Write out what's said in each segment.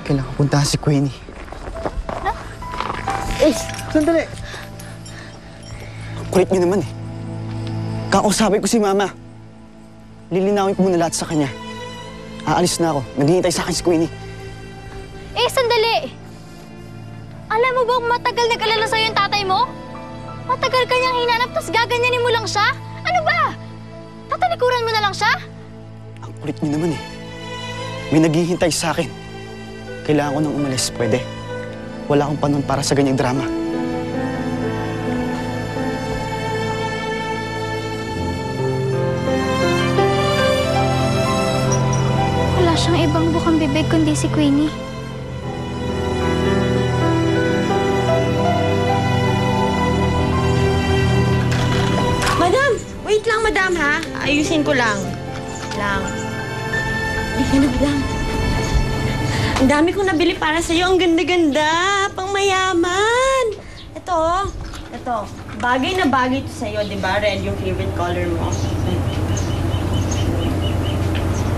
Kailangan puntahan si Queenie. Ano? Ace! Sandali! Kulit niyo naman eh. Kakausapin ko si Mama. Lilinawin ko muna lahat sa kanya. Aalis na ako. Naghihintay sa akin si Queenie. Eh, sandali! Alam mo bang matagal nag-alala sa'yo yung tatay mo? Matagal ka niyang hinanap, tapos gaganyanin mo lang siya? Ano ba? Tatalikuran mo na lang siya? Ang kulit niyo naman eh. May naghihintay sa akin. Kailangan ko nang umalis. Pwede? Wala akong panahon para sa ganyang drama. Wala siyang ibang bukang bibig kundi si Queenie. Madam! Wait lang, madam, ha? Ayusin ko lang. Hindi ka na, madam. Ang dami kong nabili para sa'yo. Ang ganda-ganda. Pang mayaman. Ito. Bagay na bagay ito sa'yo, di ba? Red yung favorite color mo.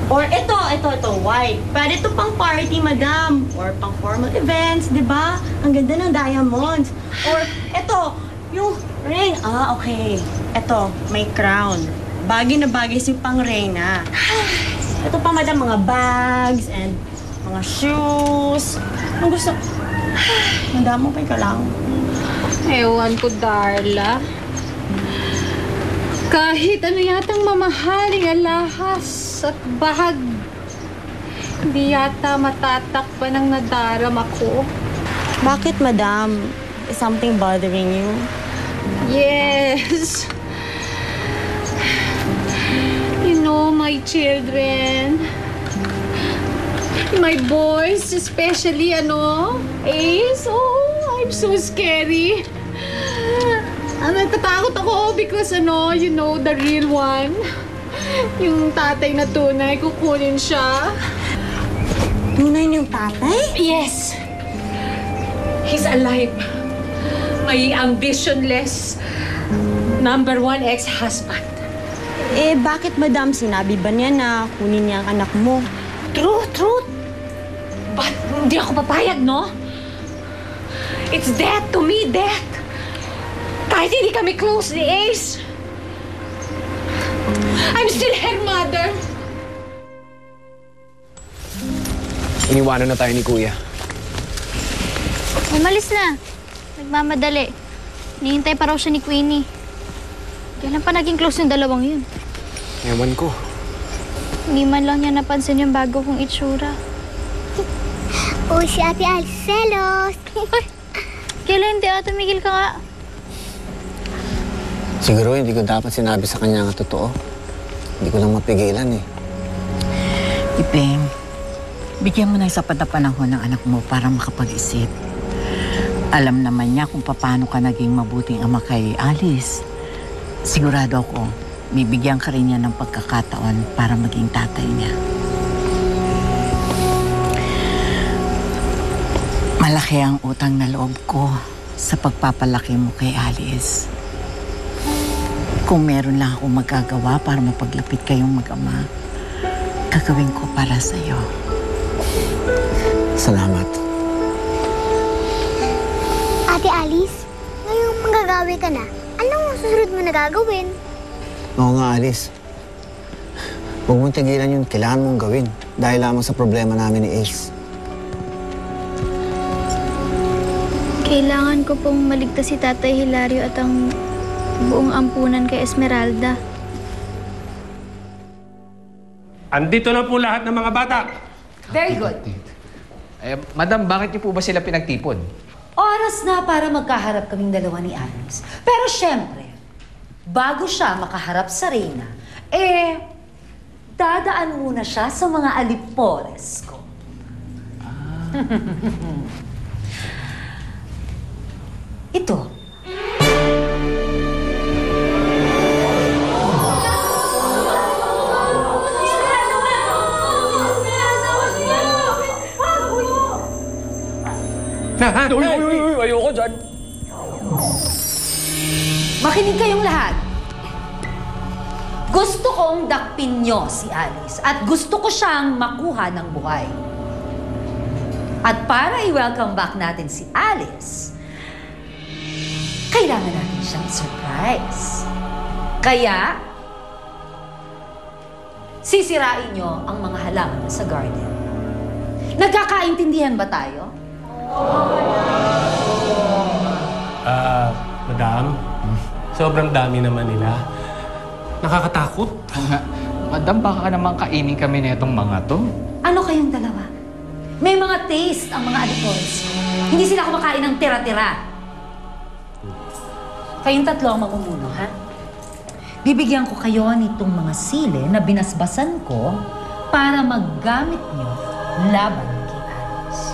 Or ito, white. Pwede ito pang party, madam. Or pang formal events, di ba? Ang ganda ng diamonds. Or ito, yung ring. Ah, okay. Ito, may crown. Bagay na bagay si pang reyna. Ito pa, madam, mga bags and mga shoes. Ang gusto. Madam, okay ka lang. Ewan ko, Darla. Kahit ano yatang mamahaling alahas at bahag, hindi yata matatakpan ang nadarama ko. Bakit, madam? Is something bothering you? Yes. You know, my children, my boys, especially, Ace, I'm so scary. Natatakot ako because, you know, the real one. Yung tatay na tunay, kukunin siya. Tunay niyong tatay? Yes. He's alive. My ambitionless #1 ex-husband. Eh, bakit, madam? Sinabi ba niya na kunin niya ang anak mo? Truth. But hindi ako papayag, no? It's death to me, death. Kahit hindi kami close ni Ace. I'm still her mother. Iniwanan na tayo ni Kuya. Umalis na. Nagmamadali. Nihintay pa raw siya ni Queenie. Kailan pa naging close yung dalawang yun? Ewan ko. Hindi man lang niya napansin yung bago kong itsura. Si Ate Alice, selos. Ay! Kailan hindi tumigil ka nga? Siguro hindi ko dapat sinabi sa kanya ang totoo. Hindi ko lang mapigilan eh. Ipeng, bigyan mo ng sapat na panahon ng anak mo para makapag-isip. Alam naman niya kung paano ka naging mabuting ama kay Alice. Sigurado ako, bibigyan ka rin niya ng pagkakataon para maging tatay niya. Malaki ang utang na loob ko sa pagpapalaki mo kay Alice. Kung meron lang akong magagawa para mapaglapit kayong mag-ama, gagawin ko para sa'yo. Salamat. Ate Alice, ngayong manggagawi ka na, anong susunod mo na gagawin? Oo nga, Alice. Huwag mong tigilan yun. Kailangan mong gawin. Dahil lamang sa problema namin ni Ace. Kailangan ko pong maligtas si Tatay Hilario at ang buong ampunan kay Esmeralda. Andito na po lahat ng mga bata. Very good. Madam, bakit niyo po ba sila pinagtipon? Oras na para magkaharap kaming dalawa ni Alice. Pero syempre, bago siya makaharap sa Reyna, dadaan muna siya sa mga alipores ko. Ito. Ayoko dyan. Makinig kayong lahat. Gusto kong dakpin niyo si Alice at gusto ko siyang makuha ng buhay. At para i-welcome back natin si Alice, kailangan natin siyang surprise. Kaya, sisirain niyo ang mga halaman sa garden. Nagkakaintindihan ba tayo? Madam, sobrang dami naman nila. Nakakatakot. Madam, baka naman kainin kami netong mga to. Ano kayong dalawa? May mga taste ang mga adipores ko. Hindi sila kumakain ng tira-tira. Kayong tatlo ang mamumuno, ha? Bibigyan ko kayo nitong mga sili na binasbasan ko para maggamit niyo laban kay Alice.